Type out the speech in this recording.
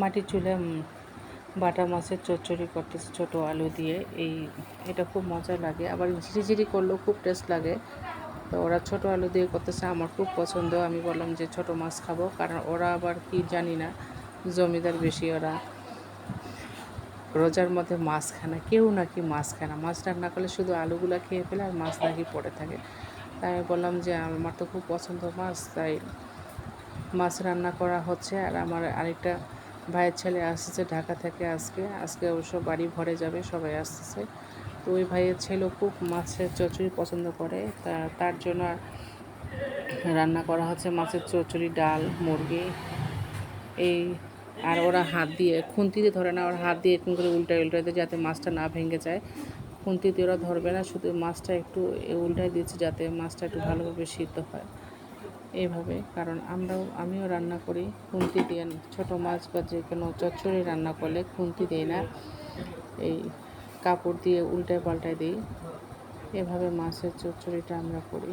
মাটির চুলায় বাটা মাছের চচ্চড়ি করতেছে ছোটো আলু দিয়ে। এটা খুব মজা লাগে, আবার ঝিরিঝিরি করলেও খুব টেস্ট লাগে। তো ওরা ছোটো আলু দিয়ে করতেছে, আমার খুব পছন্দ। আমি বললাম যে ছোটো মাছ খাবো, কারণ ওরা আবার কি জানি না, জমিদার বেশি, ওরা রোজার মধ্যে মাছ খায় না, কেউ নাকি মাছ খায় না। মাছ রান্না করলে শুধু আলুগুলো খেয়ে ফেলে, আর মাছ নাকি পড়ে থাকে। তাই আমি বললাম যে আমার তো খুব পছন্দ মাছ, তাই মাছ রান্না করা হচ্ছে। আর আমার আরেকটা ভাইয়ের ছেলে আসছে ঢাকা থেকে, আজকে অবশ্য বাড়ি ভরে যাবে, সবাই আসতেছে। তো ওই ভাইয়ের ছেলেও খুব মাছের চচ্চড়ি পছন্দ করে, তার জন্য রান্না করা হচ্ছে মাছের চচ্চড়ি, ডাল, মুরগি। এই আর ওরা হাত দিয়ে খুন্তি দিয়ে ধরে না, ওরা হাত দিয়ে এরকম করে উল্টায় দিয়ে, যাতে মাছটা না ভেঙে যায়। খুন্তি দিয়ে ওরা ধরবে না, শুধু মাছটা একটু উল্টায় দিচ্ছে যাতে মাছটা একটু ভালোভাবে সিদ্ধ হয় এইভাবে। কারণ আমিও রান্না করি খুন্তি দিয়ে, ছোটো মাছ বা যে কোনো চচ্চড়ি রান্না করলে খুন্তি দিই না, এই কাপড় দিয়ে উল্টায় পাল্টায় দিই। এভাবে মাছের চচ্চড়িটা আমরা করি।